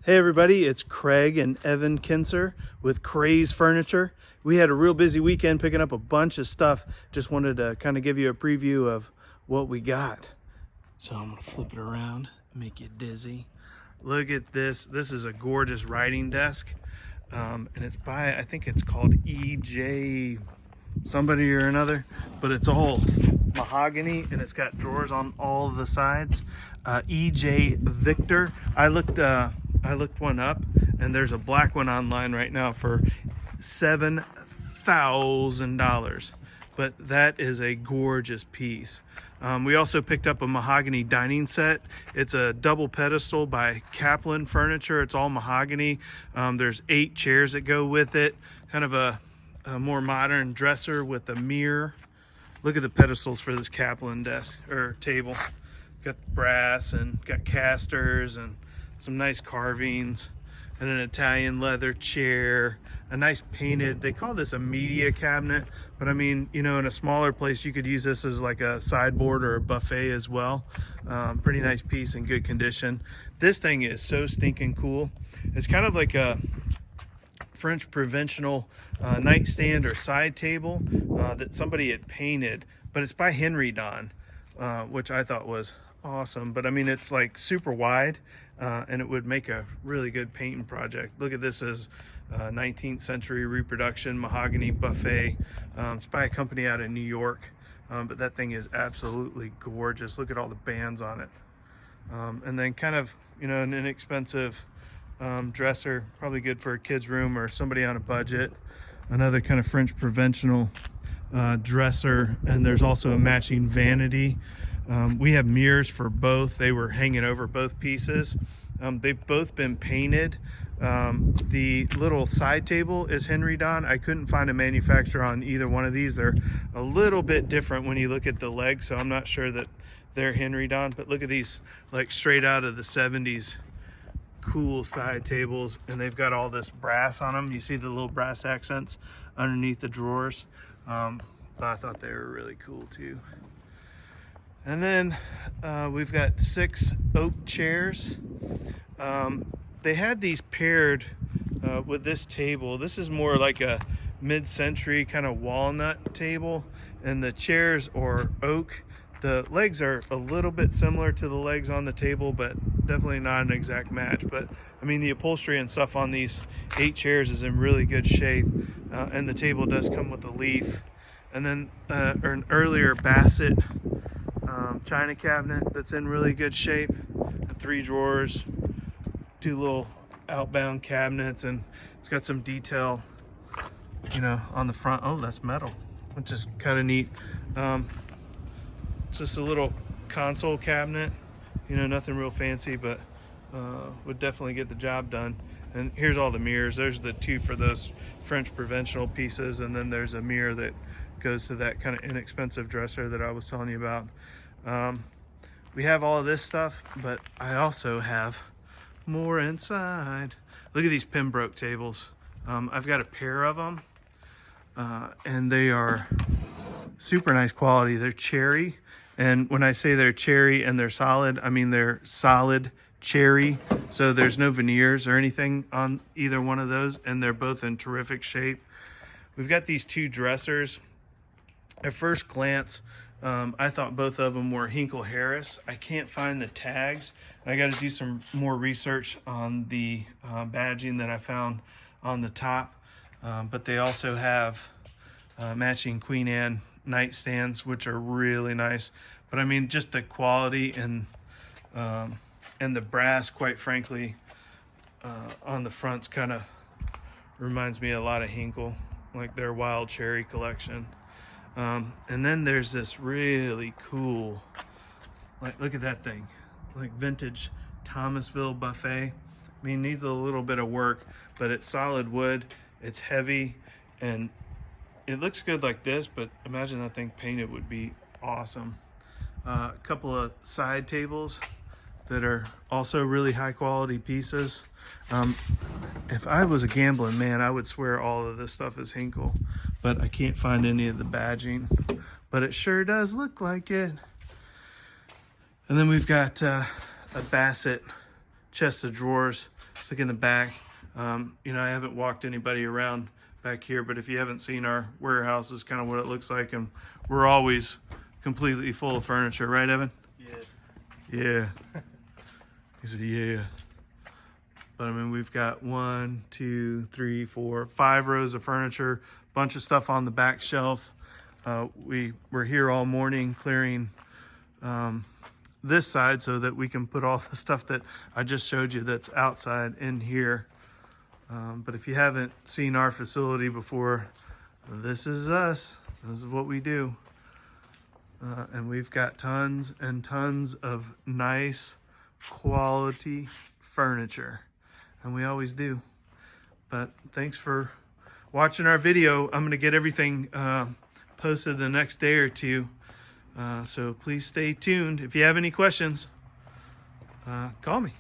Hey everybody, it's Craig and Evan Kinser with Craze Furniture. We had a real busy weekend picking up a bunch of stuff. Just wanted to kind of give you a preview of what we got. So I'm gonna flip it around, make you dizzy. Look at this. This is a gorgeous writing desk. And it's by, I think it's called EJ somebody or another, but it's all mahogany and it's got drawers on all the sides. EJ Victor. I looked one up, and there's a black one online right now for $7,000. But that is a gorgeous piece. We also picked up a mahogany dining set. It's a double pedestal by Kaplan Furniture. It's all mahogany. There's 8 chairs that go with it. Kind of a more modern dresser with a mirror. Look at the pedestals for this Kaplan desk or table. Got brass and got casters and some nice carvings, and an Italian leather chair, a nice painted, they call this a media cabinet, but I mean, you know, in a smaller place you could use this as like a sideboard or a buffet as well. Pretty nice piece in good condition. This thing is so stinking cool. It's kind of like a French provincial nightstand or side table that somebody had painted, but it's by Henry Don, which I thought was awesome. But I mean, it's like super wide, and it would make a really good painting project. Look at this as 19th century reproduction mahogany buffet. It's by a company out of New York, but that thing is absolutely gorgeous. Look at all the bands on it. And then kind of, you know, an inexpensive dresser, probably good for a kid's room or somebody on a budget. Another kind of French provincial dresser, and there's also a matching vanity. We have mirrors for both. They were hanging over both pieces. They've both been painted. The little side table is Henry Don. I couldn't find a manufacturer on either one of these. They're a little bit different when you look at the legs, so I'm not sure that they're Henry Don, but look at these, like straight out of the 70s cool side tables, and they've got all this brass on them. You see the little brass accents underneath the drawers. But I thought they were really cool too. And then we've got 6 oak chairs. They had these paired with this table. This is more like a mid-century kind of walnut table, and the chairs are oak. The legs are a little bit similar to the legs on the table, but definitely not an exact match. But I mean, the upholstery and stuff on these 8 chairs is in really good shape, and the table does come with a leaf. And then an earlier Bassett china cabinet that's in really good shape. 3 drawers, 2 little outbound cabinets, and it's got some detail, you know, on the front. Oh, that's metal, which is kind of neat. It's just a little console cabinet, you know, nothing real fancy, but would definitely get the job done. And here's all the mirrors. There's the 2 for those French provincial pieces, and then there's a mirror that goes to that kind of inexpensive dresser that I was telling you about. We have all of this stuff, but I also have more inside. Look at these Pembroke tables. I've got a pair of them, and they are super nice quality. They're cherry, and when I say they're cherry and they're solid, I mean they're solid cherry, so there's no veneers or anything on either one of those, and they're both in terrific shape. We've got these 2 dressers. At first glance, I thought both of them were Hinkle Harris. I can't find the tags. I got to do some more research on the badging that I found on the top, but they also have matching Queen Anne nightstands, which are really nice. But I mean, just the quality and the brass, quite frankly, on the fronts kind of reminds me a lot of Hinkle, like their Wild Cherry collection. And then there's this really cool, like, look at that thing, like vintage Thomasville buffet. I mean, needs a little bit of work, but it's solid wood, it's heavy, and it looks good like this, but imagine that thing painted would be awesome. A couple of side tables that are also really high quality pieces. If I was a gambling man, I would swear all of this stuff is Hinkle, but I can't find any of the badging, but it sure does look like it. And then we've got a Bassett chest of drawers. Let's look in the back. You know, I haven't walked anybody around back here, but if you haven't seen our warehouse, is kind of what it looks like, and we're always completely full of furniture, right, Evan? Yeah. He said, yeah. But I mean, we've got 1, 2, 3, 4, 5 rows of furniture, bunch of stuff on the back shelf. We're here all morning clearing this side so that we can put all the stuff that I just showed you that's outside in here. But if you haven't seen our facility before, this is us. This is what we do. And we've got tons and tons of nice quality furniture, and we always do. But thanks for watching our video. I'm going to get everything posted the next day or two, so please stay tuned. If you have any questions, call me.